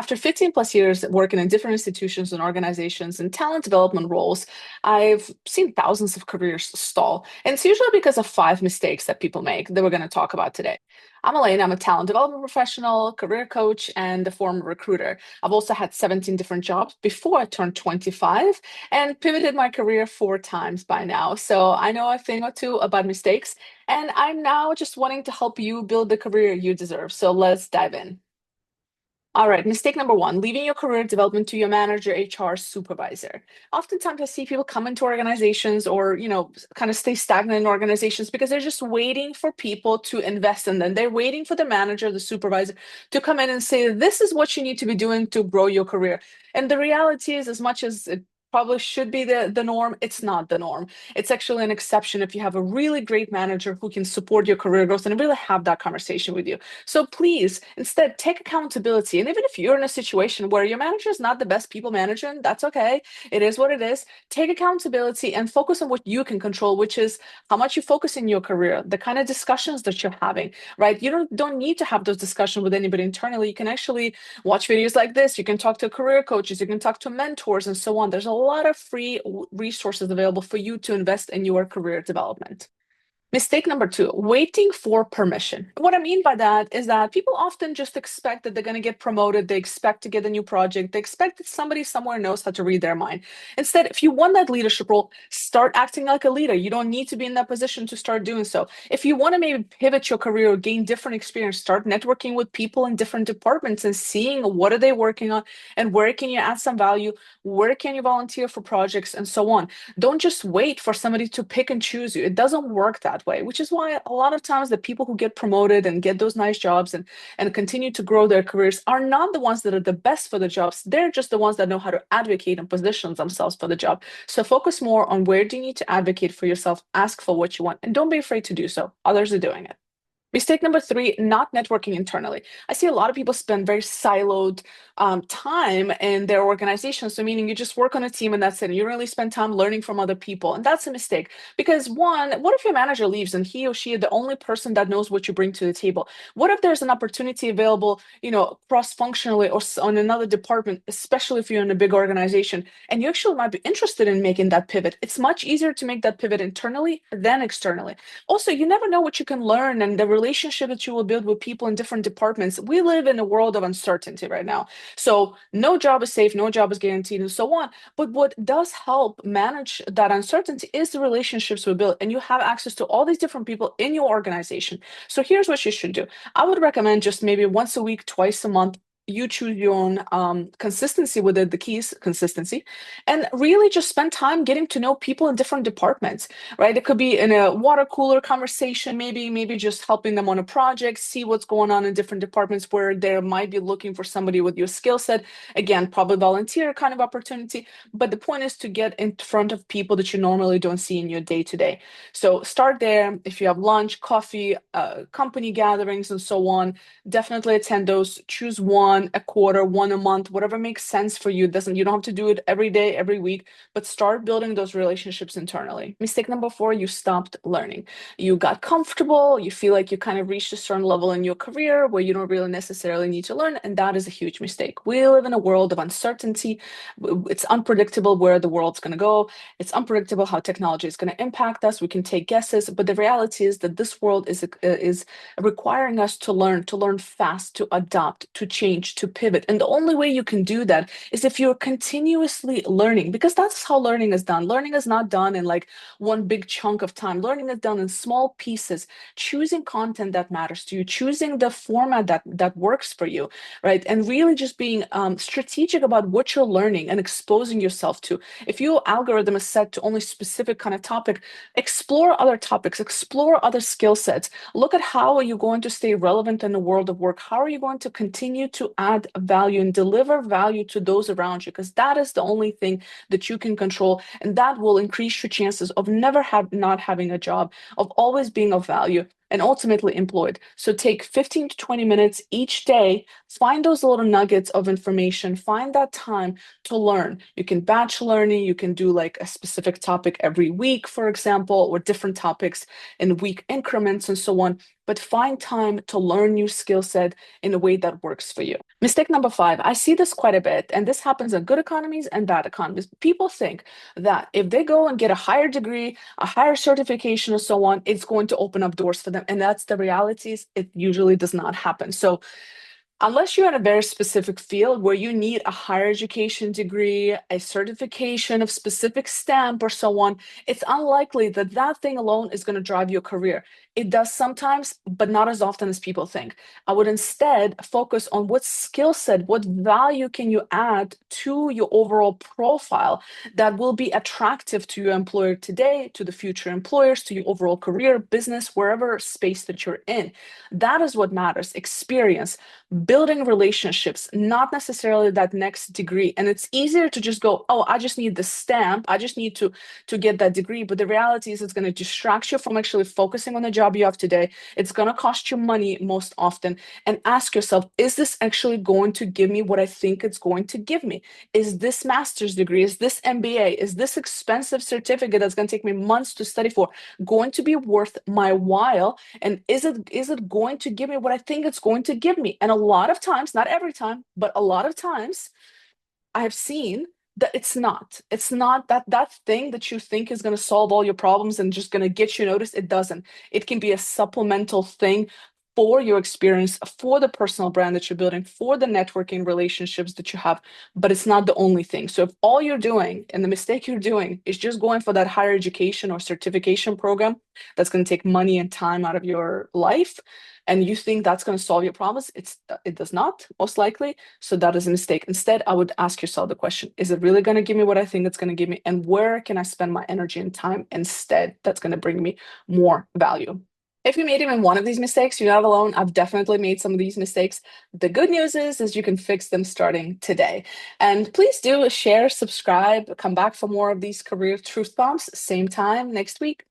After 15 plus years working in different institutions and organizations and talent development roles, I've seen thousands of careers stall. And it's usually because of five mistakes that people make that we're going to talk about today. I'm Elena. I'm a talent development professional, career coach, and a former recruiter. I've also had 17 different jobs before I turned 25 and pivoted my career four times by now. So I know a thing or two about mistakes, and I'm now just wanting to help you build the career you deserve. So let's dive in. All right, mistake number one, leaving your career development to your manager, HR, supervisor. Oftentimes I see people come into organizations or, kind of stay stagnant in organizations because they're just waiting for people to invest in them. They're waiting for the manager, the supervisor to come in and say, this is what you need to be doing to grow your career. And the reality is, as much as it probably should be the norm, it's not the norm. It's actually an exception if you have a really great manager who can support your career growth and really have that conversation with you. So please, instead, take accountability. And even if you're in a situation where your manager is not the best people manager, that's okay. It is what it is. Take accountability and focus on what you can control, which is how much you focus in your career, the kind of discussions that you're having, right? You don't need to have those discussions with anybody internally. You can actually watch videos like this. You can talk to career coaches. You can talk to mentors and so on. There's a lot of free resources available for you to invest in your career development. Mistake number two, waiting for permission. What I mean by that is that people often just expect that they're going to get promoted. They expect to get a new project. They expect that somebody somewhere knows how to read their mind. Instead, if you want that leadership role, start acting like a leader. You don't need to be in that position to start doing so. If you want to maybe pivot your career or gain different experience, start networking with people in different departments and seeing what are they working on and where can you add some value, where can you volunteer for projects and so on. Don't just wait for somebody to pick and choose you. It doesn't work that way, which is why a lot of times the people who get promoted and get those nice jobs and continue to grow their careers are not the ones that are the best for the jobs. They're just the ones that know how to advocate and position themselves for the job. So focus more on where do you need to advocate for yourself, ask for what you want, and don't be afraid to do so. Others are doing it. Mistake number three, not networking internally. I see a lot of people spend very siloed time in their organization. So meaning you just work on a team and that's it. You don't really spend time learning from other people. And that's a mistake because one, what if your manager leaves and he or she is the only person that knows what you bring to the table? What if there's an opportunity available, cross-functionally or on another department, especially if you're in a big organization, and you actually might be interested in making that pivot? It's much easier to make that pivot internally than externally. Also, you never know what you can learn and the relationship that you will build with people in different departments. We live in a world of uncertainty right now. So no job is safe, no job is guaranteed, and so on. But what does help manage that uncertainty is the relationships we build. And you have access to all these different people in your organization. So here's what you should do. I would recommend just maybe once a week, twice a month, you choose your own consistency with it, the keys consistency, and really just spend time getting to know people in different departments, right? It could be in a water cooler conversation, maybe just helping them on a project, see what's going on in different departments where they might be looking for somebody with your skill set. Again, probably volunteer kind of opportunity, but the point is to get in front of people that you normally don't see in your day to day. So start there. If you have lunch, coffee, company gatherings, and so on, definitely attend those. Choose one a quarter, one a month, whatever makes sense for you. You don't have to do it every day, every week, but start building those relationships internally. Mistake number four, you stopped learning. You got comfortable. You feel like you kind of reached a certain level in your career where you don't really necessarily need to learn. And that is a huge mistake. We live in a world of uncertainty. It's unpredictable where the world's going to go. It's unpredictable how technology is going to impact us. We can take guesses, but the reality is that this world is requiring us to learn fast, to adapt, to change, to pivot. And the only way you can do that is if you're continuously learning, because that's how learning is done. Learning is not done in like one big chunk of time. Learning is done in small pieces, choosing content that matters to you, choosing the format that works for you, right? And really just being strategic about what you're learning and exposing yourself to. If your algorithm is set to only specific kind of topic, explore other topics, explore other skill sets. Look at how are you going to stay relevant in the world of work? How are you going to continue to add value and deliver value to those around you? Because that is the only thing that you can control, and that will increase your chances of not having a job, of always being of value, and ultimately employed. So take 15 to 20 minutes each day, find those little nuggets of information, find that time to learn. You can batch learning, you can do like a specific topic every week, for example, or different topics in week increments and so on. But find time to learn new skill set in a way that works for you. Mistake number five, I see this quite a bit, and this happens in good economies and bad economies. People think that if they go and get a higher degree, a higher certification, or so on, it's going to open up doors for them. And that's the realities. It usually does not happen. So unless you're in a very specific field where you need a higher education degree, a certification of specific stamp, or so on, it's unlikely that that thing alone is going to drive your career. It does sometimes, but not as often as people think. I would instead focus on what skill set, what value can you add to your overall profile that will be attractive to your employer today, to the future employers, to your overall career, business, wherever space that you're in. That is what matters. Experience, building relationships, not necessarily that next degree. And it's easier to just go, oh, I just need the stamp. I just need to get that degree. But the reality is it's going to distract you from actually focusing on the job you have today. It's going to cost you money most often. And ask yourself, is this actually going to give me what I think it's going to give me? Is this master's degree, is this MBA, is this expensive certificate that's going to take me months to study for going to be worth my while? And is it going to give me what I think it's going to give me? And a lot of times, not every time, but a lot of times, I have seen that it's not. It's not that thing that you think is going to solve all your problems and just going to get you noticed. It doesn't. It can be a supplemental thing for your experience, for the personal brand that you're building, for the networking relationships that you have, but it's not the only thing. So if all you're doing and the mistake you're doing is just going for that higher education or certification program that's going to take money and time out of your life, and you think that's going to solve your problems, it does not, most likely. So that is a mistake. Instead, I would ask yourself the question, is it really going to give me what I think it's going to give me? And where can I spend my energy and time instead that's going to bring me more value? If you made even one of these mistakes, you're not alone. I've definitely made some of these mistakes. The good news is you can fix them starting today. And please do share, subscribe, come back for more of these career truth bombs, same time next week.